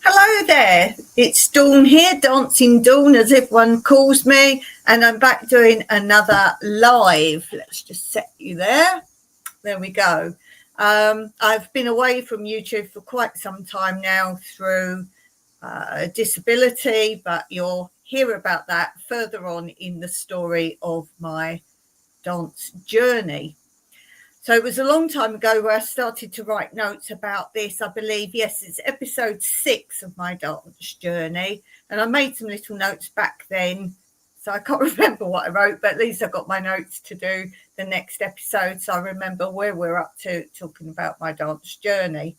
Hello there, it's Dawn here, Dancing Dawn as everyone calls me, and I'm back doing another live. Let's just set you there. There we go. I've been away from YouTube for quite some time now through disability, but you'll hear about that further on in the story of my dance journey. So it was a long time ago where I started to write notes about this. I believe, yes, it's episode 6 of my dance journey. And I made some little notes back then. So I can't remember what I wrote, but at least I got my notes to do the next episode. So I remember where we're up to talking about my dance journey.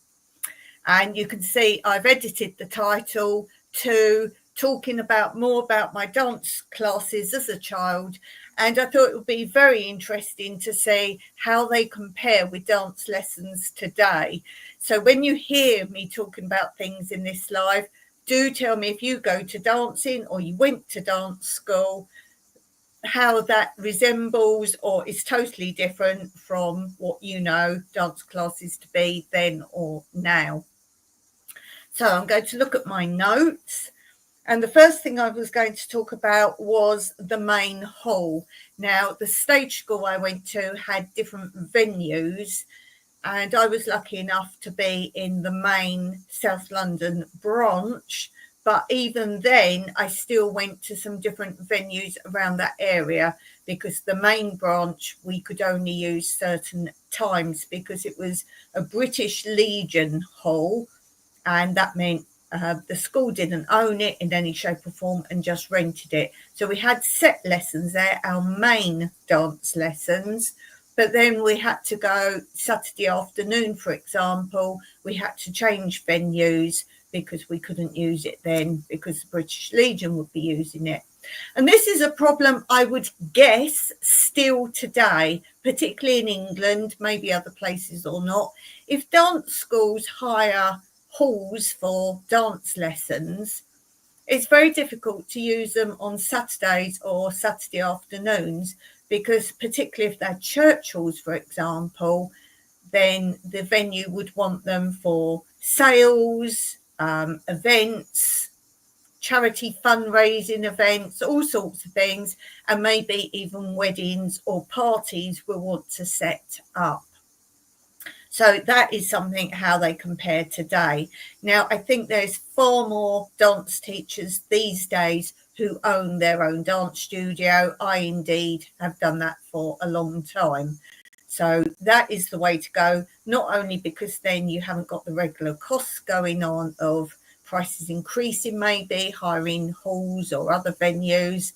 And you can see I've edited the title to talking about more about my dance classes as a child. And I thought it would be very interesting to see how they compare with dance lessons today. So when you hear me talking about things in this live, do tell me if you go to dancing or you went to dance school, how that resembles or is totally different from what you know dance classes to be then or now. So I'm going to look at my notes. And the first thing I was going to talk about was the main hall. Now, the stage school I went to had different venues, and I was lucky enough to be in the main South London branch. But even then, I still went to some different venues around that area because the main branch, we could only use certain times because it was a British Legion hall, and that meant the school didn't own it in any shape or form and just rented it. So we had set lessons there, our main dance lessons, but then we had to go Saturday afternoon, for example, we had to change venues because we couldn't use it then because the British Legion would be using it. And this is a problem, I would guess, still today, particularly in England, maybe other places or not. If dance schools hire halls for dance lessons, it's very difficult to use them on Saturdays or Saturday afternoons because particularly if they're church halls, for example, then the venue would want them for sales, events, charity fundraising events, all sorts of things, and maybe even weddings or parties we'll want to set up. So that is something how they compare today. Now, I think there's far more dance teachers these days who own their own dance studio. I indeed have done that for a long time. So that is the way to go, not only because then you haven't got the regular costs going on of prices increasing, maybe hiring halls or other venues,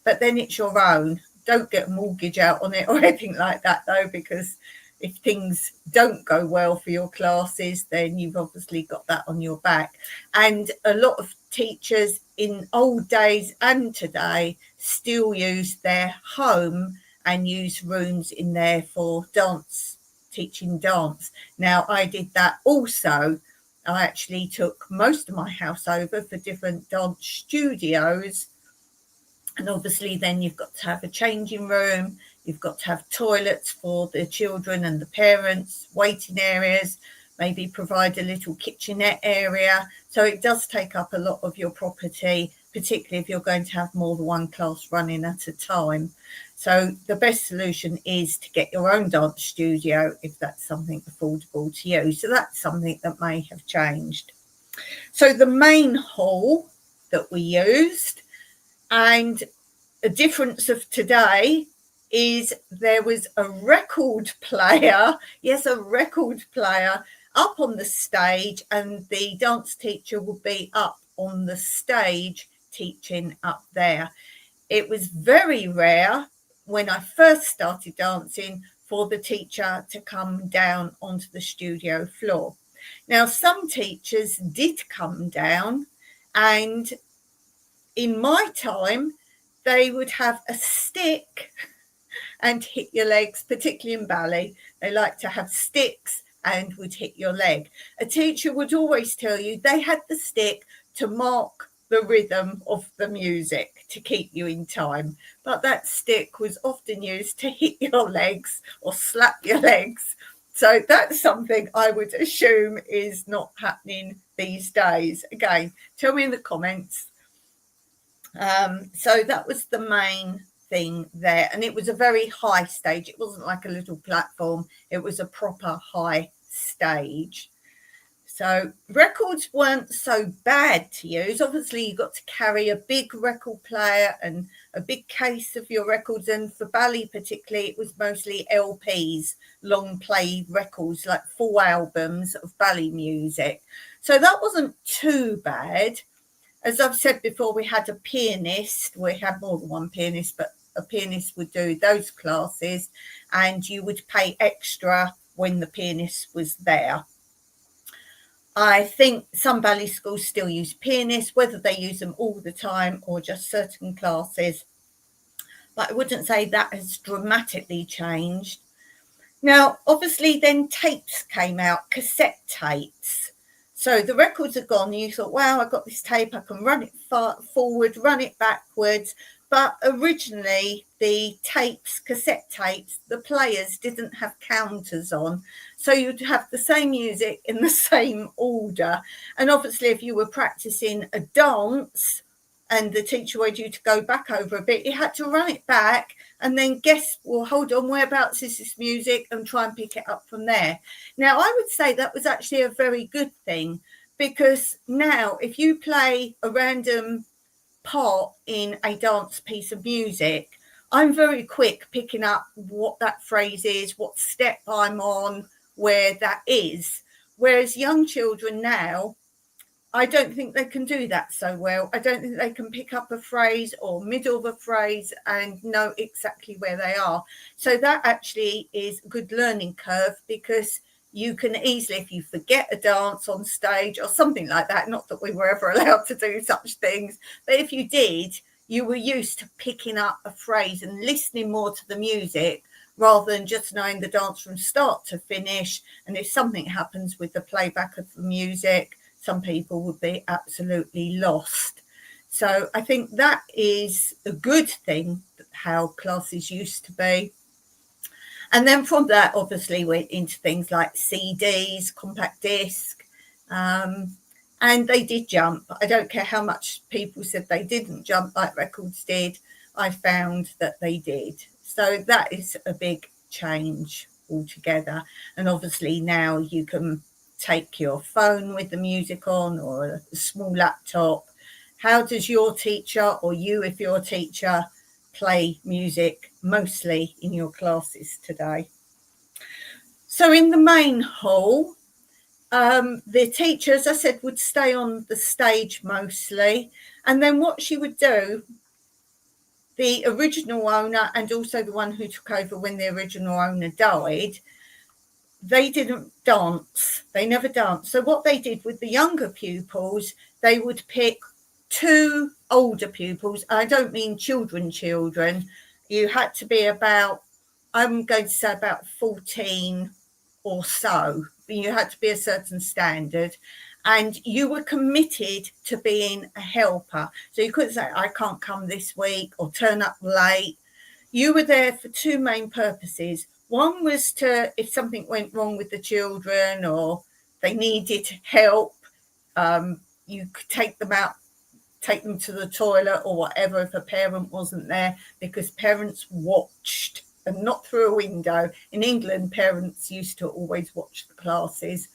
but then it's your own. Don't get a mortgage out on it or anything like that, though, because if things don't go well for your classes, then you've obviously got that on your back. And a lot of teachers in old days and today still use their home and use rooms in there for dance, teaching dance. Now, I did that also. I actually took most of my house over for different dance studios. And obviously then you've got to have a changing room, you've got to have toilets for the children and the parents, waiting areas, maybe provide a little kitchenette area. So it does take up a lot of your property, particularly if you're going to have more than one class running at a time. So the best solution is to get your own dance studio if that's something affordable to you. So that's something that may have changed. So the main hall that we used, and a difference of today is there was a record player, yes, a record player up on the stage, and the dance teacher would be up on the stage teaching up there. It was very rare when I first started dancing for the teacher to come down onto the studio floor. Now, some teachers did come down, and in my time, they would have a stick and hit your legs, particularly in ballet. They like to have sticks and would hit your leg. A teacher would always tell you they had the stick to mark the rhythm of the music to keep you in time. But that stick was often used to hit your legs or slap your legs. So that's something I would assume is not happening these days? Again, tell me in the comments. So that was the main thing there, and it was a very high stage. It wasn't like a little platform, it was a proper high stage. So records weren't so bad to use. Obviously, you got to carry a big record player and a big case of your records, and for ballet particularly, it was mostly LPs, long play records, like full albums of ballet music. So that wasn't too bad. As I've said before, we had a pianist. We had more than one pianist, but a pianist would do those classes, and you would pay extra when the pianist was there. I think some ballet schools still use pianists, whether they use them all the time or just certain classes. But I wouldn't say that has dramatically changed. Now, obviously, then tapes came out, cassette tapes. So the records are gone, and you thought, wow, I've got this tape, I can run it forward, run it backwards. But originally, the tapes, cassette tapes, the players didn't have counters on. So you'd have the same music in the same order. And obviously, if you were practicing a dance and the teacher wanted you to go back over a bit, you had to run it back and then guess, well, hold on, whereabouts is this music, and try and pick it up from there. Now, I would say that was actually a very good thing, because now if you play a random part in a dance piece of music, I'm very quick picking up what that phrase is, what step I'm on, where that is. Whereas young children now, I don't think they can do that so well. I don't think they can pick up a phrase or middle of a phrase and know exactly where they are. So that actually is a good learning curve, because you can easily, if you forget a dance on stage or something like that, not that we were ever allowed to do such things, but if you did, you were used to picking up a phrase and listening more to the music rather than just knowing the dance from start to finish. And if something happens with the playback of the music, some people would be absolutely lost. So I think that is a good thing, how classes used to be. And then from that, obviously, went into things like CDs, compact disc, and they did jump. I don't care how much people said they didn't jump like records did. I found that they did. So that is a big change altogether. And obviously now you can take your phone with the music on, or a small laptop. How does your teacher, or you if you're a teacher, play music mostly in your classes today? So in the main hall, the teacher, as I said, would stay on the stage mostly. And then what she would do, the original owner and also the one who took over when the original owner died, they didn't dance. They never danced. So what they did with the younger pupils, they would pick two older pupils. I don't mean children. You had to be about, I'm going to say about 14 or so. You had to be a certain standard, and you were committed to being a helper. So you couldn't say, I can't come this week, or turn up late. You were there for two main purposes. One was to, if something went wrong with the children or they needed help, you could take them out, take them to the toilet or whatever if a parent wasn't there, because parents watched, and not through a window. In England, parents used to always watch the classes.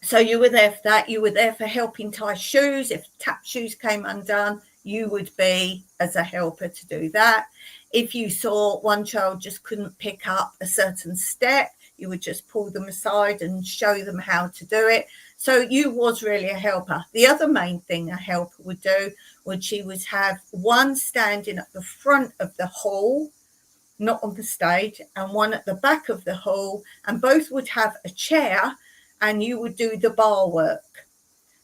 So you were there for that. You were there for helping tie shoes. If tap shoes came undone, you would be as a helper to do that. If you saw one child just couldn't pick up a certain step, you would just pull them aside and show them how to do it. So you was really a helper. The other main thing a helper would do was she would have one standing at the front of the hall, not on the stage, and one at the back of the hall, and both would have a chair, and you would do the bar work.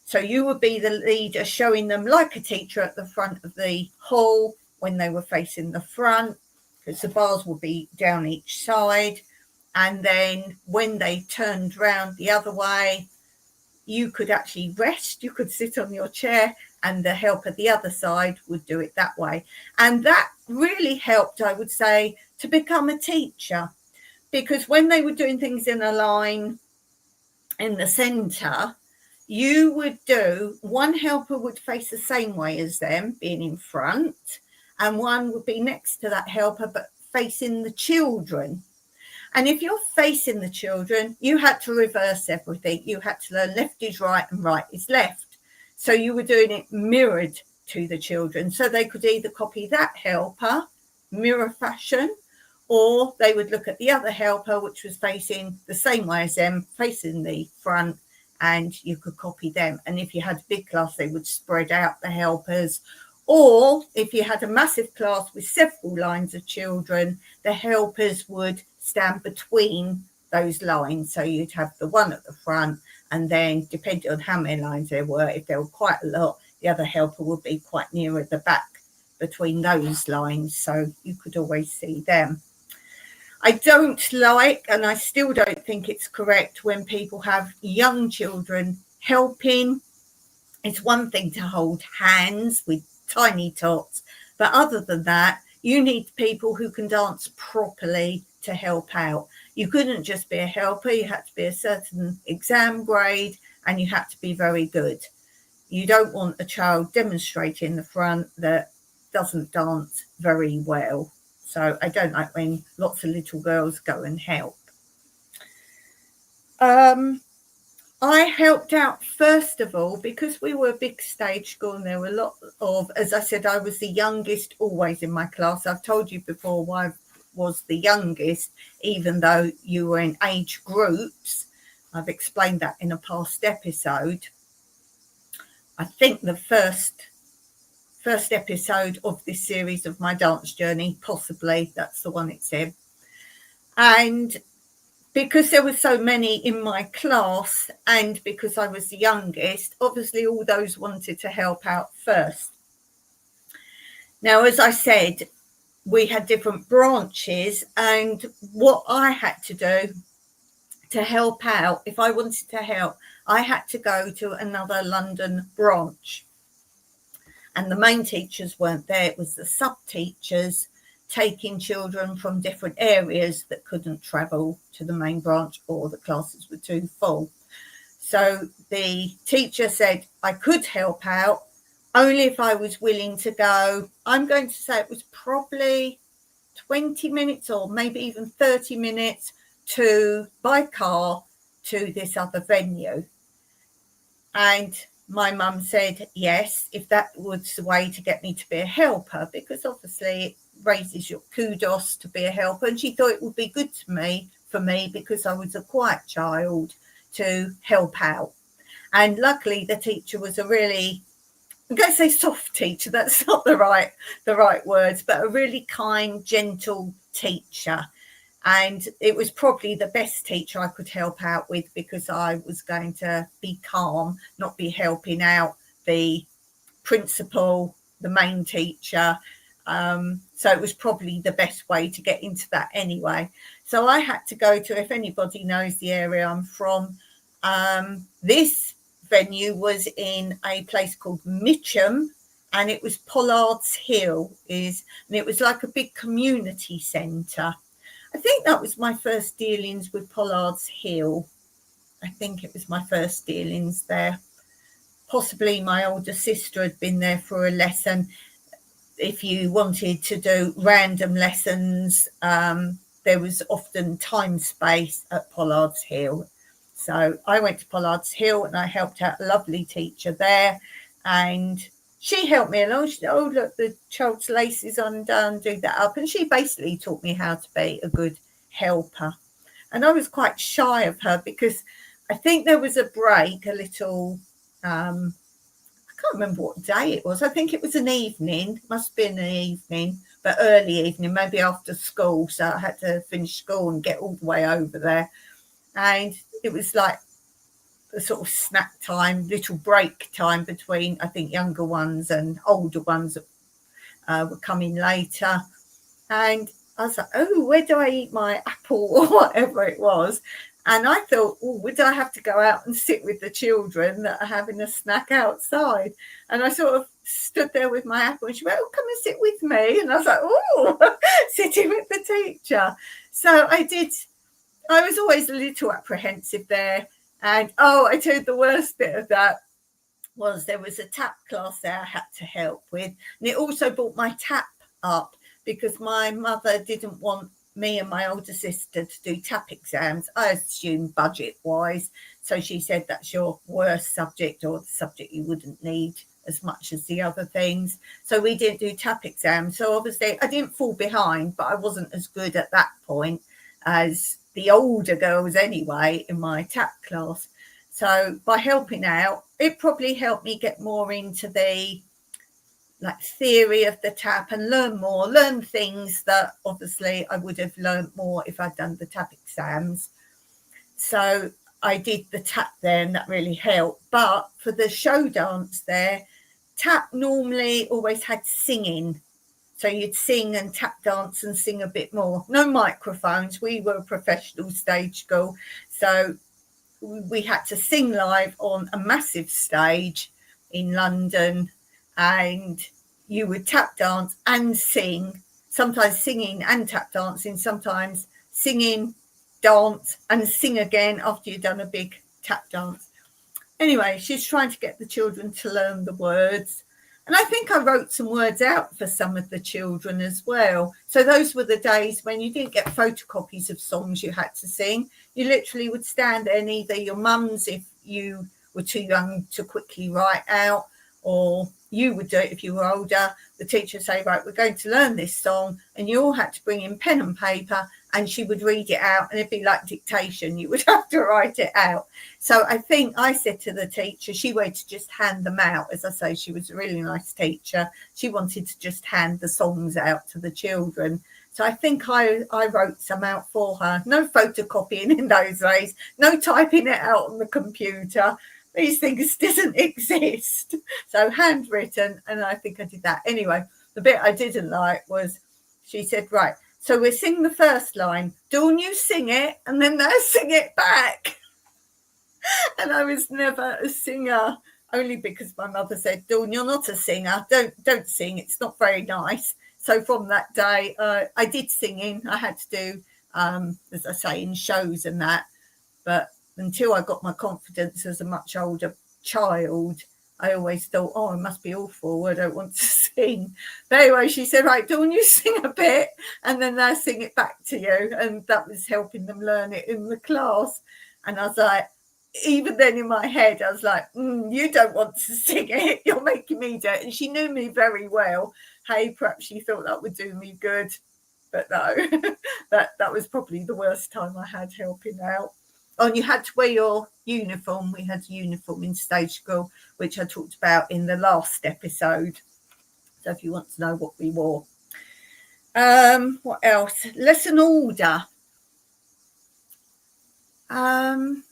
So you would be the leader, showing them like a teacher at the front of the hall when they were facing the front, because the bars would be down each side. And then when they turned round the other way, you could actually rest. You could sit on your chair, and the help at the other side would do it that way. And that really helped, I would say, to become a teacher, because when they were doing things in a line in the centre, you would do, one helper would face the same way as them, being in front, and one would be next to that helper, but facing the children. And if you're facing the children, you had to reverse everything. You had to learn left is right and right is left. So you were doing it mirrored to the children. So they could either copy that helper, mirror fashion, or they would look at the other helper, which was facing the same way as them, facing the front, and you could copy them. And if you had a big class, they would spread out the helpers. Or if you had a massive class with several lines of children, the helpers would stand between those lines. So you'd have the one at the front, and then depending on how many lines there were, if there were quite a lot, the other helper would be quite near at the back between those lines. So you could always see them. I don't like, and I still don't think it's correct, when people have young children helping. It's one thing to hold hands with tiny tots, but other than that, you need people who can dance properly to help out. You couldn't just be a helper, you had to be a certain exam grade, and you had to be very good. You don't want a child demonstrating in the front that doesn't dance very well. So I don't like when lots of little girls go and help. I helped out first of all because we were a big stage school, and there were a lot of, as I said, I was the youngest always in my class. I've told you before why I was the youngest, even though you were in age groups. I've explained that in a past episode. I think the first episode of this series of my dance journey, possibly, that's the one it said. And because there were so many in my class, and because I was the youngest, obviously all those wanted to help out first. Now, as I said, we had different branches, and what I had to do to help out, if I wanted to help, I had to go to another London branch. And the main teachers weren't there. It was the sub-teachers taking children from different areas that couldn't travel to the main branch, or the classes were too full. So the teacher said I could help out only if I was willing to go. I'm going to say it was probably 20 minutes or maybe even 30 minutes by car to this other venue. And my mum said yes, if that was the way to get me to be a helper, because obviously it raises your kudos to be a helper. And she thought it would be good for me because I was a quiet child, to help out. And luckily the teacher was a really, I'm going to say soft teacher, that's not the right words, but a really kind, gentle teacher. And it was probably the best teacher I could help out with, because I was going to be calm, not be helping out the principal, the main teacher. So it was probably the best way to get into that anyway. So I had to go to, if anybody knows the area I'm from, this venue was in a place called Mitcham, and it was Pollard's Hill, and it was like a big community centre. I think that was my first dealings with Pollard's Hill. I think it was my first dealings there. Possibly my older sister had been there for a lesson. If you wanted to do random lessons, there was often time space at Pollard's Hill. So I went to Pollard's Hill and I helped out a lovely teacher there. And she helped me along. She said, oh, look, the child's lace is undone, do that up. And she basically taught me how to be a good helper. And I was quite shy of her because I think there was a break, a little, I can't remember what day it was. I think it was an evening, must have been an evening, but early evening, maybe after school. So I had to finish school and get all the way over there. And it was like a sort of snack time, little break time between, I think, younger ones and older ones that were coming later. And I was like, oh, where do I eat my apple or whatever it was? And I thought, oh, would I have to go out and sit with the children that are having a snack outside? And I sort of stood there with my apple, and she went, oh, come and sit with me. And I was like, oh, sitting with the teacher. So I was always a little apprehensive there. And I tell you, the worst bit of that was there was a tap class there I had to help with, and it also brought my tap up because my mother didn't want me and my older sister to do tap exams. I assume budget wise, so she said that's your worst subject, or the subject you wouldn't need as much as the other things. So we didn't do tap exams. So obviously I didn't fall behind, but I wasn't as good at that point as the older girls anyway in my tap class. So by helping out, it probably helped me get more into the theory of the tap and learn things that obviously I would have learned more if I'd done the tap exams. So I did the tap there, and that really helped. But for the show dance there, tap normally always had singing. So you'd sing and tap dance and sing a bit more. No microphones. We were a professional stage school. So we had to sing live on a massive stage in London, and you would tap dance and sing, sometimes singing and tap dancing, sometimes singing, dance and sing again after you've done a big tap dance. Anyway, she's trying to get the children to learn the words. And I think I wrote some words out for some of the children as well. So those were the days when you didn't get photocopies of songs you had to sing. You literally would stand there, and either your mums, if you were too young to quickly write out, or you would do it if you were older. The teacher would say, right, we're going to learn this song, and you all had to bring in pen and paper, and she would read it out, and it'd be like dictation. You would have to write it out. So I think I said to the teacher, she wanted to just hand them out. As I say, she was a really nice teacher. She wanted to just hand the songs out to the children. So I think I wrote some out for her. No photocopying in those days, no typing it out on the computer. These things didn't exist. So handwritten, and I think I did that. Anyway, the bit I didn't like was she said, right, so we'll sing the first line. Dawn, you sing it, and then they'll sing it back. And I was never a singer, only because my mother said, Dawn, you're not a singer. Don't sing. It's not very nice. So from that day, I did singing. I had to do, as I say, in shows and that. But until I got my confidence as a much older child, I always thought, I must be awful. I don't want to sing. But anyway, she said, right, Dawn, you sing a bit, and then they'll sing it back to you. And that was helping them learn it in the class. And I was like, even then in my head, I was like, you don't want to sing it. You're making me do it. And she knew me very well. Hey, perhaps she thought that would do me good. But no, that was probably the worst time I had helping out. And you had to wear your uniform. We had a uniform in stage school, which I talked about in the last episode. So if you want to know what we wore. What else? Lesson order. The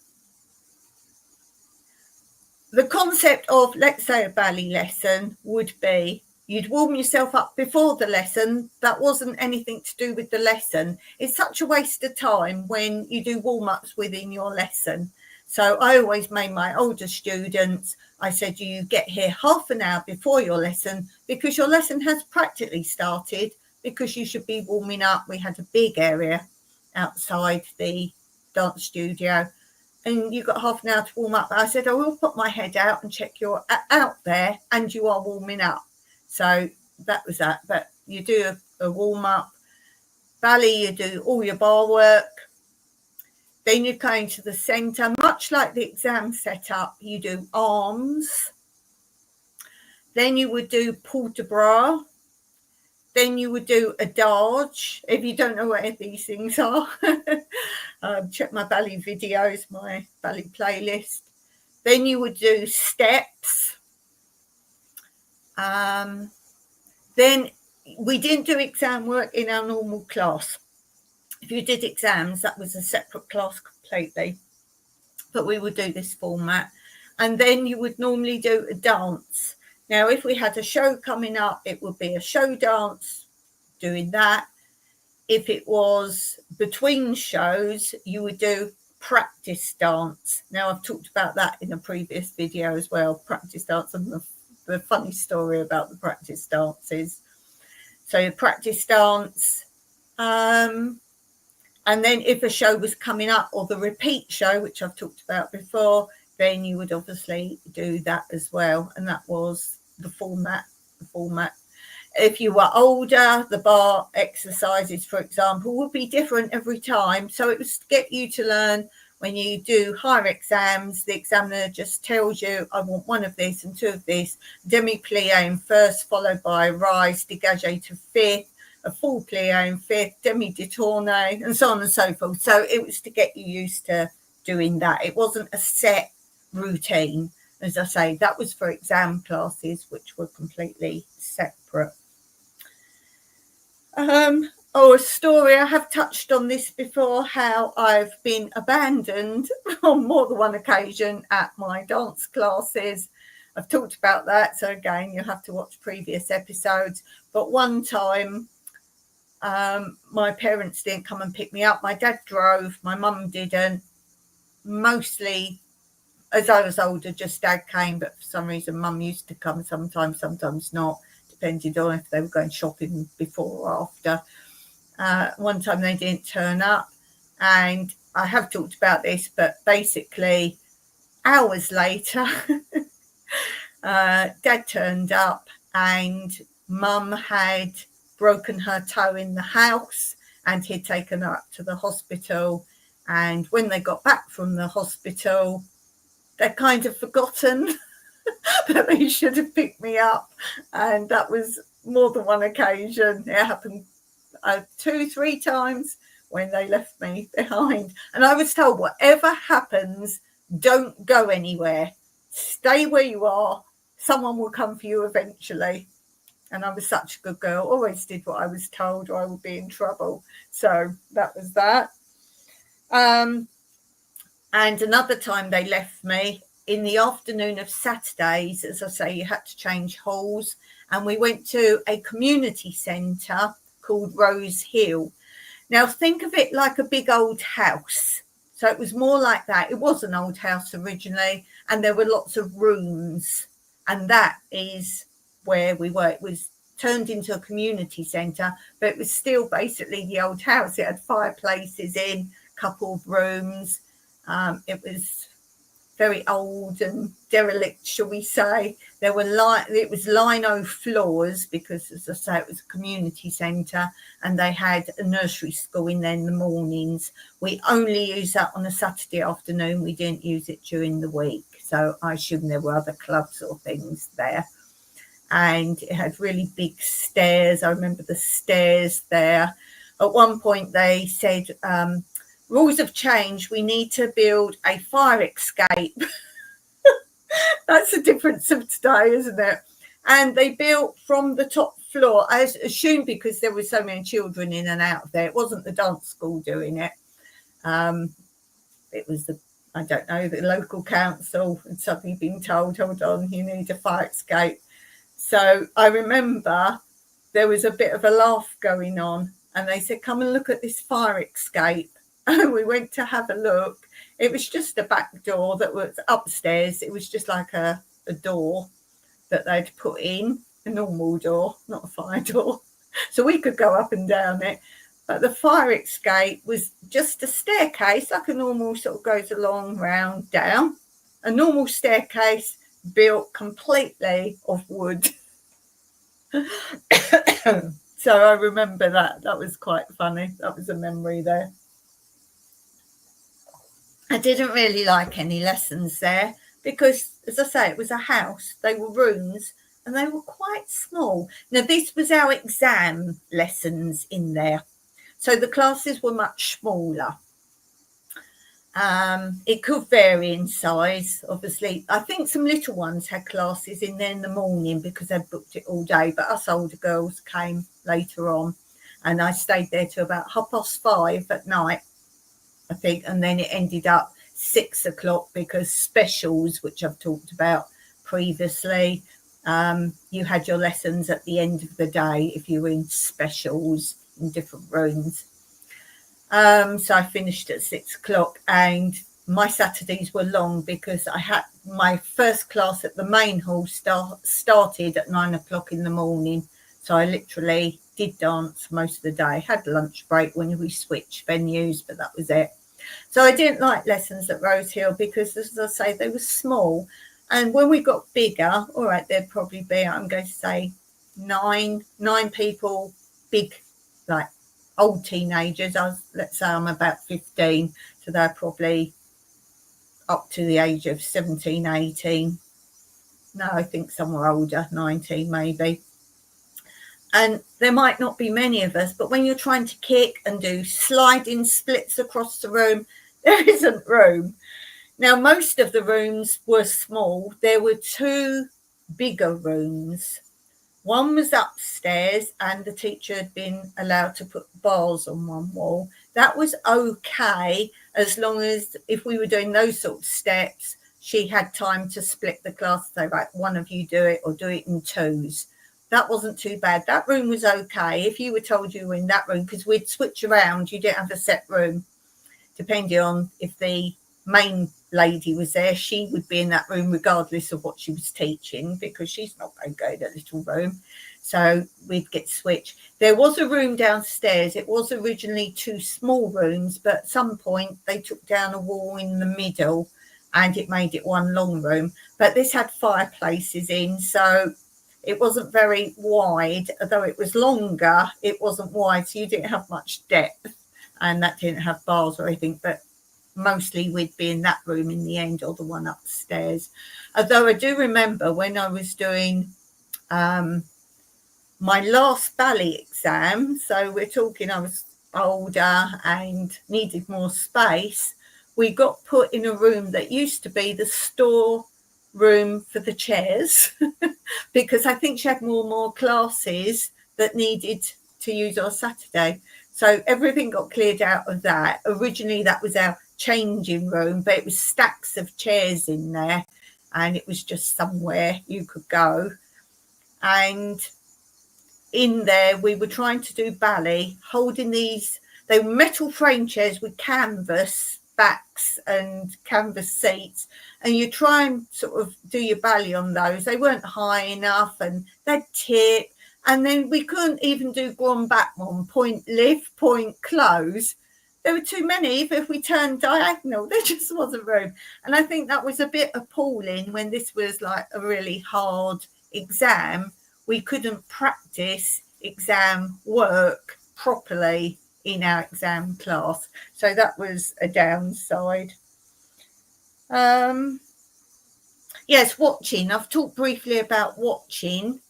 concept of, let's say, a ballet lesson would be you'd warm yourself up before the lesson. That wasn't anything to do with the lesson. It's such a waste of time when you do warm-ups within your lesson. So I always made my older students, I said, you get here half an hour before your lesson because your lesson has practically started, because you should be warming up. We had a big area outside the dance studio, and you've got half an hour to warm up. I said, I will put my head out and check you're out there and you are warming up. So that was that. But you do a warm up. Ballet, you do all your bar work. Then you're going to the centre, much like the exam setup. You do arms. Then you would do port de bras. Then you would do a dodge. If you don't know what these things are, check my ballet videos, my ballet playlist. Then you would do steps. Then we didn't do exam work in our normal class. If you did exams, that was a separate class completely. But we would do this format. And then you would normally do a dance. Now, if we had a show coming up, it would be a show dance, doing that. If it was between shows, you would do practice dance. Now, I've talked about that in a previous video as well, practice dance, and the funny story about the practice dances. So practice dance. And then if a show was coming up, or the repeat show, which I've talked about before, then you would obviously do that as well. And that was the format. If you were older, the bar exercises, for example, would be different every time. So it was to get you to learn. When you do higher exams, the examiner just tells you, I want one of this and two of this, demi-plie in first, followed by rise, dégagé to fifth, a full plie in fifth, demi-détourné, and so on and so forth. So it was to get you used to doing that. It wasn't a set routine. As I say, that was for exam classes, which were completely separate. A story, I have touched on this before, how I've been abandoned on more than one occasion at my dance classes. I've talked about that, so again, you'll have to watch previous episodes. But one time, my parents didn't come and pick me up. My dad drove, my mum didn't. Mostly, as I was older, just dad came, but for some reason, mum used to come sometimes not, depended on if they were going shopping before or after. One time they didn't turn up, and I have talked about this, but basically hours later, dad turned up and mum had broken her toe in the house, and he'd taken her up to the hospital. And when they got back from the hospital, they'd kind of forgotten that they should have picked me up. And that was more than one occasion. It happened 2-3 times when they left me behind. And I was told, whatever happens, don't go anywhere. Stay where you are. Someone will come for you eventually. And I was such a good girl, always did what I was told, or I would be in trouble. So that was that. And another time they left me in the afternoon of Saturdays. As I say, you had to change halls. And we went to a community centre called Rose Hill. Now think of it like a big old house. So it was more like that. It was an old house originally, and there were lots of rooms. And that is where we were. It was turned into a community centre, but it was still basically the old house. It had fireplaces in, a couple of rooms. It was very old and derelict, shall we say. There were it was lino floors because, as I say, it was a community centre, and they had a nursery school in there in the mornings. We only used that on a Saturday afternoon. We didn't use it during the week. So I assume there were other clubs or things there. And it had really big stairs. I remember the stairs there. At one point they said, rules have changed. We need to build a fire escape. That's the difference of today, isn't it? And they built from the top floor, I assume because there were so many children in and out of there. It wasn't the dance school doing it. It was I don't know, the local council had suddenly been told, hold on, you need a fire escape. So I remember there was a bit of a laugh going on, and they said, come and look at this fire escape. And we went to have a look. It was just a back door that was upstairs. It was just like a door that they'd put in, a normal door, not a fire door. So we could go up and down it. But the fire escape was just a staircase, like a normal sort of goes along, round, down. A normal staircase built completely of wood. So I remember that. That was quite funny. That was a memory there. I didn't really like any lessons there because, as I say, it was a house. They were rooms and they were quite small. Now, this was our exam lessons in there. So the classes were much smaller. It could vary in size, obviously. I think some little ones had classes in there in the morning because they'd booked it all day. But us older girls came later on. And I stayed there till about 5:30 at night, I think. And then it ended up 6 o'clock because specials, which I've talked about previously, you had your lessons at the end of the day if you were in specials in different rooms. So I finished at 6 o'clock, and my Saturdays were long because I had my first class at the main hall started at 9 o'clock in the morning. So I literally did dance most of the day, had lunch break when we switched venues, but that was it. So I didn't like lessons at Rose Hill because, as I say, they were small. And when we got bigger, all right, there'd probably be, I'm going to say, nine people, big, like old teenagers. Let's say I'm about 15, so they're probably up to the age of 17, 18. No, I think some were older, 19 maybe. And there might not be many of us, but when you're trying to kick and do sliding splits across the room, there isn't room. Now, most of the rooms were small. There were two bigger rooms. One was upstairs, and the teacher had been allowed to put bars on one wall. That was okay, as long as if we were doing those sort of steps, she had time to split the class. So, right, one of you do it or do it in twos. That wasn't too bad. That room was okay. If you were told you were in that room, because we'd switch around, you didn't have a set room. Depending on if the main lady was there, she would be in that room regardless of what she was teaching, because she's not going to go to that little room. So we'd get switched. There was a room downstairs. It was originally two small rooms, but at some point they took down a wall in the middle and it made it one long room. But this had fireplaces in, so it wasn't very wide. Although it was longer, it wasn't wide, so you didn't have much depth, and that didn't have bars or anything, but mostly we'd be in that room in the end, or the one upstairs. Although I do remember when I was doing my last ballet exam, so we're talking I was older and needed more space, we got put in a room that used to be the store room for the chairs because I think she had more classes that needed to use on Saturday. So everything got cleared out of that. Originally, that was our changing room, but it was stacks of chairs in there, and it was just somewhere you could go. And in there, we were trying to do ballet, holding these, they were metal frame chairs with canvas backs and canvas seats, and you try and sort of do your ballet on those. They weren't high enough and they'd tip. And then we couldn't even do grand battement, point lift, point close. There were too many. Even if we turned diagonal, there just wasn't room. And I think that was a bit appalling when this was like a really hard exam. We couldn't practice exam work properly in our exam class. So that was a downside. Yes, watching. I've talked briefly about watching.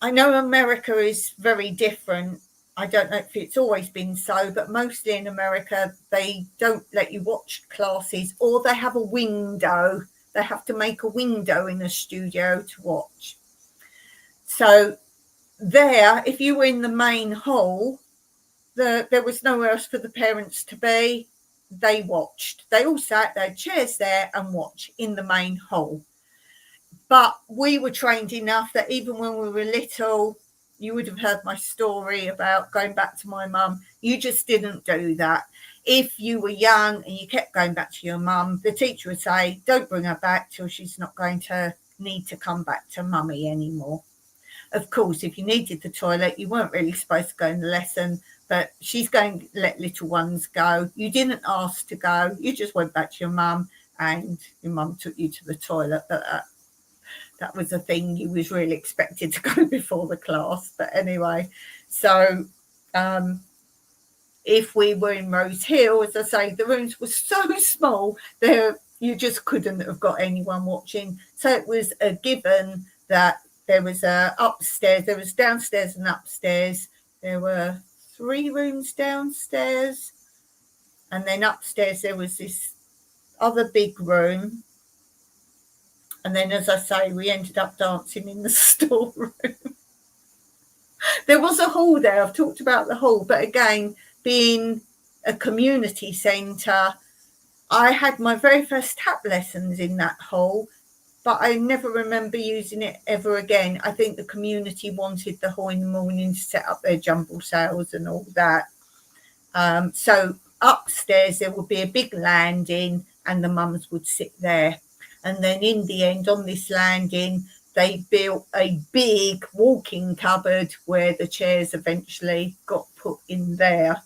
I know America is very different. I don't know if it's always been so, but mostly in America, they don't let you watch classes, or they have a window. They have to make a window in the studio to watch. So there, if you were in the main hall, there was nowhere else for the parents to be. They watched. They all sat, they had chairs there and watch in the main hall. But we were trained enough that even when we were little, you would have heard my story about going back to my mum. You just didn't do that. If you were young and you kept going back to your mum, the teacher would say, don't bring her back till she's not going to need to come back to mummy anymore. Of course, if you needed the toilet, you weren't really supposed to go in the lesson, but she's going to let little ones go. You didn't ask to go. You just went back to your mum and your mum took you to the toilet. But that was a thing you was really expected to go before the class. But anyway, so if we were in Rose Hill, as I say, the rooms were so small there you just couldn't have got anyone watching. So it was a given that there was upstairs, there was downstairs and upstairs. There were 3 rooms downstairs, and then upstairs there was this other big room. And then, as I say, we ended up dancing in the storeroom. There was a hall there. I've talked about the hall, but again, being a community centre, I had my very first tap lessons in that hall, but I never remember using it ever again. I think the community wanted the hall in the morning to set up their jumble sales and all that. So upstairs there would be a big landing and the mums would sit there. And then in the end, on this landing, they built a big walk-in cupboard where the chairs eventually got put in there.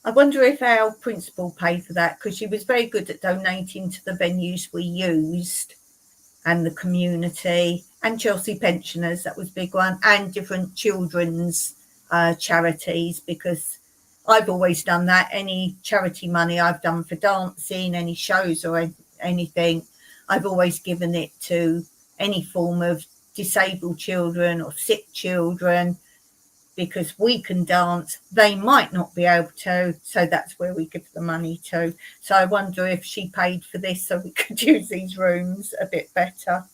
I wonder if our principal paid for that, because she was very good at donating to the venues we used and the community, and Chelsea Pensioners, that was a big one, and different children's charities, because I've always done that. Any charity money I've done for dancing, any shows or anything, I've always given it to any form of disabled children or sick children, because we can dance, they might not be able to, so that's where we give the money to. So I wonder if she paid for this so we could use these rooms a bit better.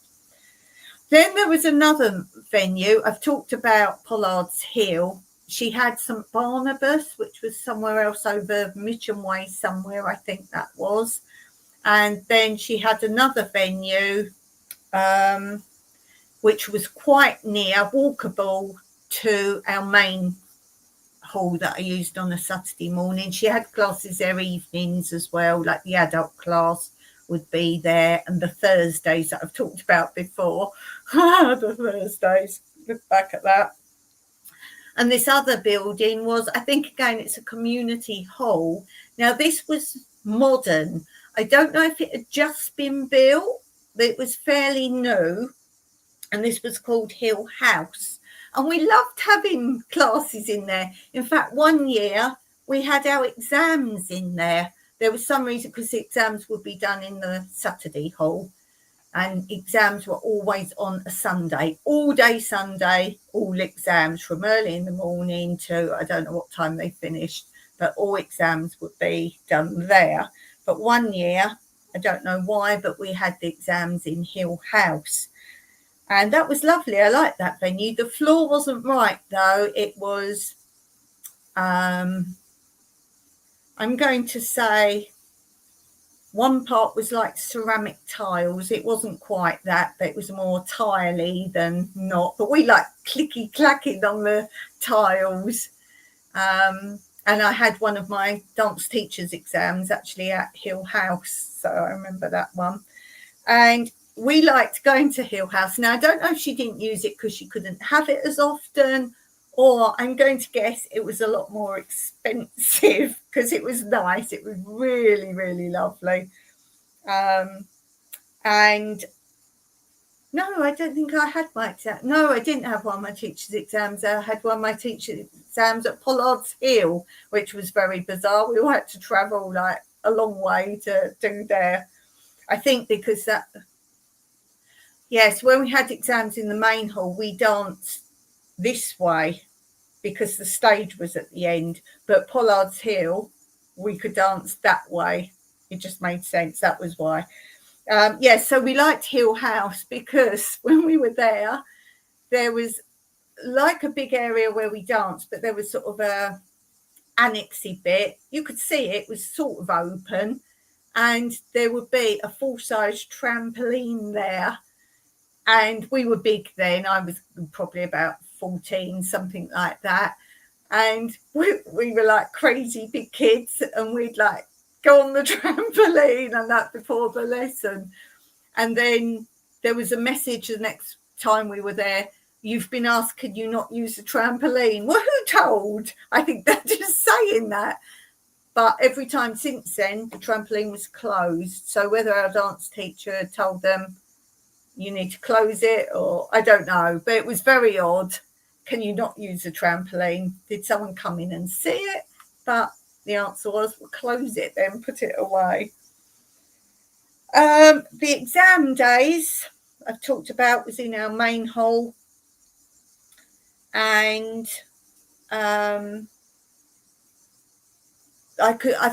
Then there was another venue. I've talked about Pollard's Hill. She had St Barnabas, which was somewhere else over Mitcham Way somewhere, I think that was. And then she had another venue, which was quite near, walkable to our main hall that I used on a Saturday morning. She had classes there evenings as well, like the adult class would be there, and the Thursdays that I've talked about before. The Thursdays, look back at that. And this other building was, I think again, it's a community hall. Now this was modern. I don't know if it had just been built, but it was fairly new, and this was called Hill House. And we loved having classes in there. In fact, one year we had our exams in there. There was some reason, because the exams would be done in the Saturday hall, and exams were always on a Sunday, all day Sunday, all exams from early in the morning to, I don't know what time they finished, but all exams would be done there. But one year, I don't know why, but we had the exams in Hill House. And that was lovely. I liked that venue. The floor wasn't right, though. It was, I'm going to say, one part was like ceramic tiles. It wasn't quite that, but it was more tiley than not. But we like clicky clacking on the tiles. And I had one of my dance teachers' exams actually at Hill House. So I remember that one. And we liked going to Hill House. Now, I don't know if she didn't use it because she couldn't have it as often, or I'm going to guess it was a lot more expensive because it was nice. It was really, really lovely. And no, I don't think I had my exam. No, I didn't have one of my teacher's exams. I had one of my teacher's exams at Pollard's Hill, which was very bizarre. We all had to travel like a long way to do there. I think because that... Yes, when we had exams in the main hall, we danced this way because the stage was at the end. But Pollard's Hill, we could dance that way. It just made sense. That was why. So we liked Hill House because when we were there was like a big area where we danced, but there was sort of a annexy bit. You could see it was sort of open, and there would be a full-size trampoline there. And we were big then. I was probably about 14, something like that. And we were like crazy big kids, and we'd like go on the trampoline and that before the lesson. And then there was a message the next time we were there: you've been asked, can you not use the trampoline? Well, who told? I think they're just saying that. But every time since then, the trampoline was closed. So whether our dance teacher had told them, you need to close it, or I don't know, but it was very odd. Can you not use the trampoline? Did someone come in and see it? But the answer was, we'll close it then, put it away. The exam days I've talked about was in our main hall, and I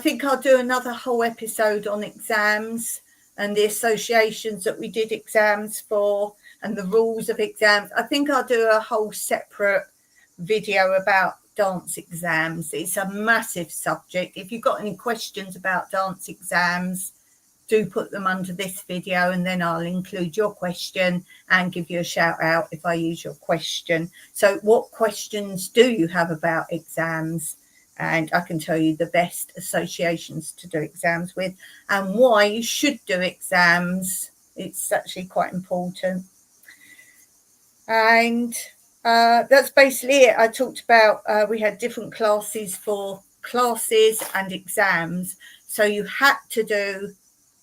think I'll do another whole episode on exams and the associations that we did exams for and the rules of exams. I think I'll do a whole separate video about dance exams. It's a massive subject. If you've got any questions about dance exams, do put them under this video, and then I'll include your question and give you a shout out if I use your question. So what questions do you have about exams? And I can tell you the best associations to do exams with, and why you should do exams It's actually quite important. And that's basically it. I talked about we had different classes for classes and exams. So you had to do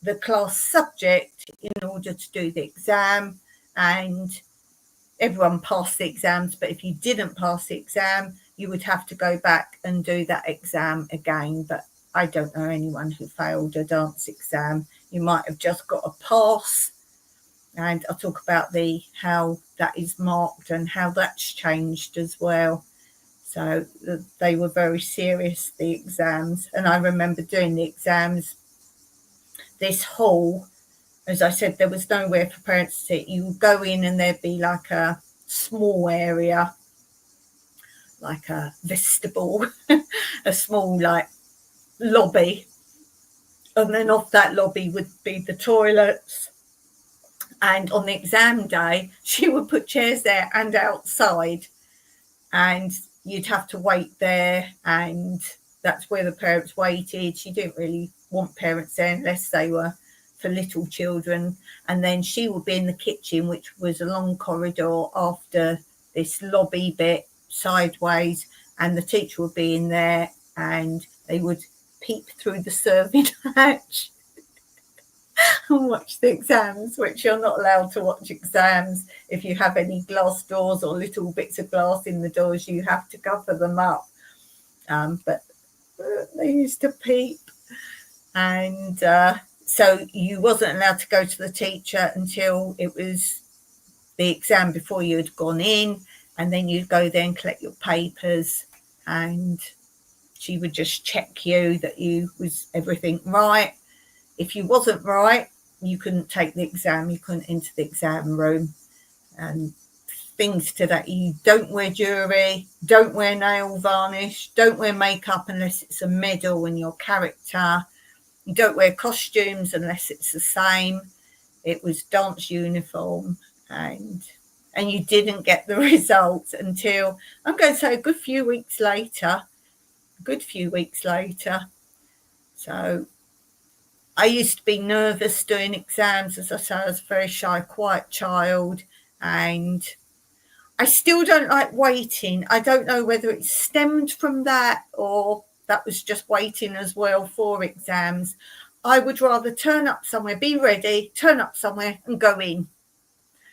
the class subject in order to do the exam, and everyone passed the exams. But if you didn't pass the exam, you would have to go back and do that exam again. But I don't know anyone who failed a dance exam. You might have just got a pass. And I'll talk about how that is marked and how that's changed as well. So they were very serious, the exams. And I remember doing the exams. This hall, as I said, there was nowhere for parents to sit. You would go in and there'd be like a small area, like a vestibule, a small like lobby. And then off that lobby would be the toilets. And on the exam day, she would put chairs there and outside, and you'd have to wait there, and that's where the parents waited. She didn't really want parents there unless they were for little children. And then she would be in the kitchen, which was a long corridor after this lobby bit sideways, and the teacher would be in there, and they would peep through the serving hatch and watch the exams, which you're not allowed to watch exams. If you have any glass doors or little bits of glass in the doors, you have to cover them up. But they used to peep. And so you wasn't allowed to go to the teacher until it was the exam before you had gone in. And then you'd go there and collect your papers, and she would just check you that you was everything right. If you wasn't right, you couldn't take the exam. You couldn't enter the exam room. And things to that. You don't wear jewellery, don't wear nail varnish, don't wear makeup unless it's a medal in your character. You don't wear costumes unless it's the same. It was dance uniform, and you didn't get the results until, I'm going to say, a good few weeks later. So I used to be nervous doing exams. As I say, I was a very shy, quiet child, and I still don't like waiting. I don't know whether it stemmed from that or that was just waiting as well for exams. I would rather turn up somewhere, be ready, turn up somewhere and go in.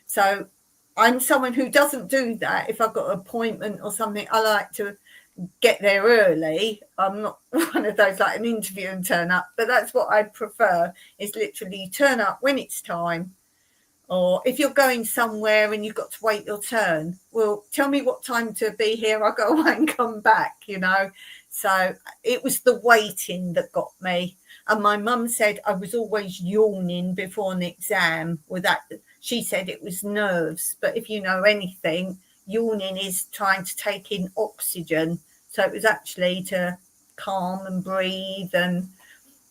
So I'm someone who doesn't do that. If I've got an appointment or something, I like to get there early. I'm not one of those like an interview and turn up, but that's what I prefer, is literally turn up when it's time. Or if you're going somewhere and you've got to wait your turn, well, tell me what time to be here. I'll go away and come back, So it was the waiting that got me. And my mum said I was always yawning before an exam. With that, she said it was nerves. But if you know anything, yawning is trying to take in oxygen. So it was actually to calm and breathe.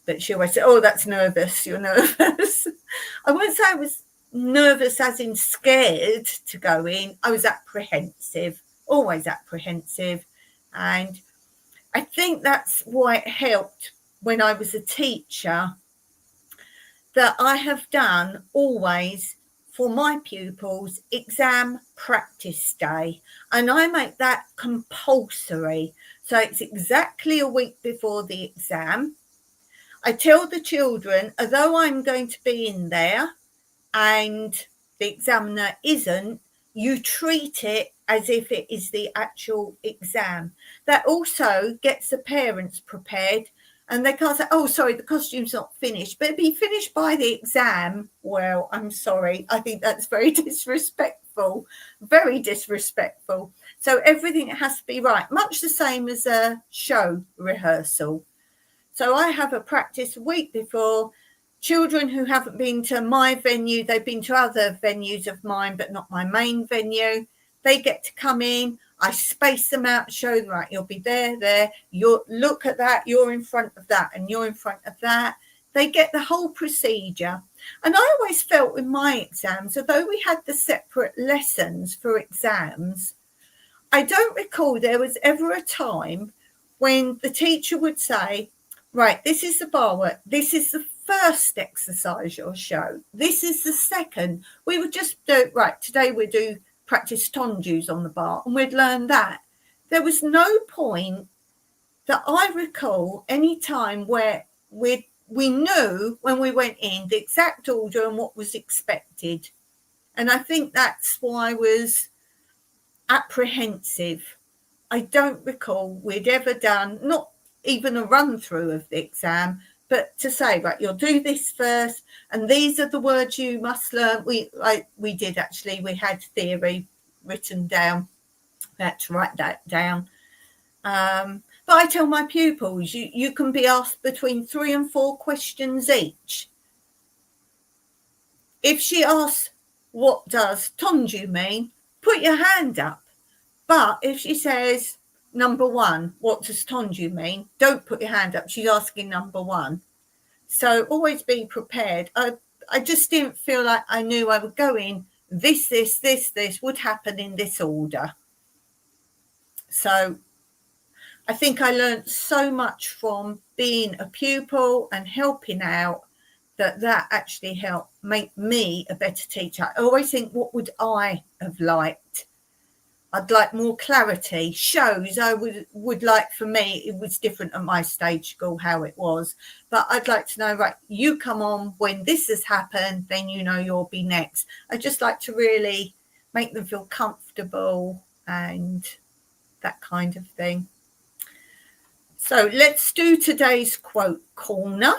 But she always said, oh, that's nervous. You're nervous. I wouldn't say I was nervous as in scared to go in. I was apprehensive, always apprehensive. And I think that's why it helped when I was a teacher, that I have done always for my pupils exam practice day, and I make that compulsory. So it's exactly a week before the exam. I tell the children, although I'm going to be in there and the examiner isn't, you treat it as if it is the actual exam. That also gets the parents prepared, and they can't say, oh, sorry, the costume's not finished, but it'd be finished by the exam. Well, I'm sorry. I think that's very disrespectful, very disrespectful. So everything has to be right, much the same as a show rehearsal. So I have a practice a week before. Children who haven't been to my venue, they've been to other venues of mine, but not my main venue. They get to come in. I space them out, show them, right, you'll be there. You'll look at that, you're in front of that, and you're in front of that. They get the whole procedure. And I always felt with my exams, although we had the separate lessons for exams, I don't recall there was ever a time when the teacher would say, right, this is the bar work, this is the first exercise you'll show. This is the second. We would just do, right, today we do practice tondus on the bar, and we'd learn that. There was no point that I recall any time where we knew when we went in the exact order and what was expected. And I think that's why I was apprehensive. I don't recall we'd ever done, not even a run through of the exam, but to say, right, you'll do this first, and these are the words you must learn. We did actually, we had theory written down. I had to write that down. But I tell my pupils, you can be asked between 3 and 4 questions each. If she asks, what does tondu mean? Put your hand up. But if she says, number 1, what does tondu mean? Don't put your hand up. She's asking number 1. So always be prepared. I just didn't feel like I knew I would go in. This would happen in this order. So I think I learned so much from being a pupil and helping out that actually helped make me a better teacher. I always think, what would I have liked? I'd like more clarity. Shows I would like, for me, it was different at my stage school how it was. But I'd like to know, right, you come on when this has happened, then you know you'll be next. I just like to really make them feel comfortable and that kind of thing. So let's do today's quote corner.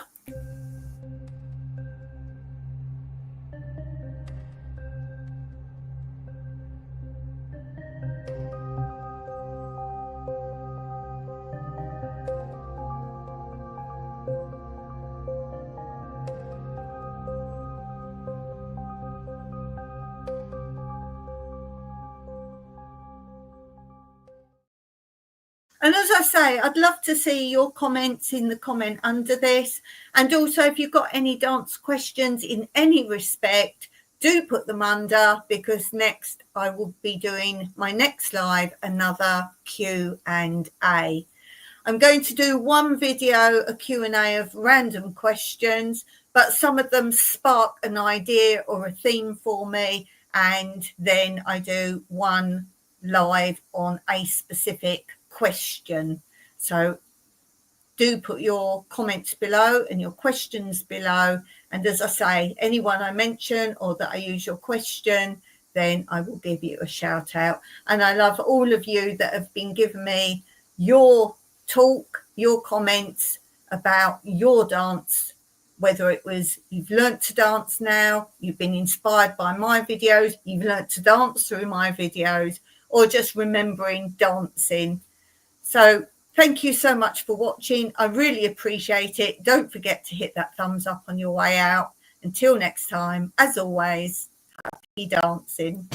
And as I say, I'd love to see your comments in the comment under this. And also, if you've got any dance questions in any respect, do put them under, because next I will be doing my next live, another Q&A. I'm going to do one video, a Q&A of random questions, but some of them spark an idea or a theme for me. And then I do one live on a specific question. So do put your comments below and your questions below, and as I say, anyone I mention or that I use your question, then I will give you a shout out. And I love all of you that have been giving me your talk, your comments about your dance, whether it was you've learnt to dance now, you've been inspired by my videos, you've learnt to dance through my videos, or just remembering dancing. So thank you so much for watching. I really appreciate it. Don't forget to hit that thumbs up on your way out. Until next time, as always, happy dancing.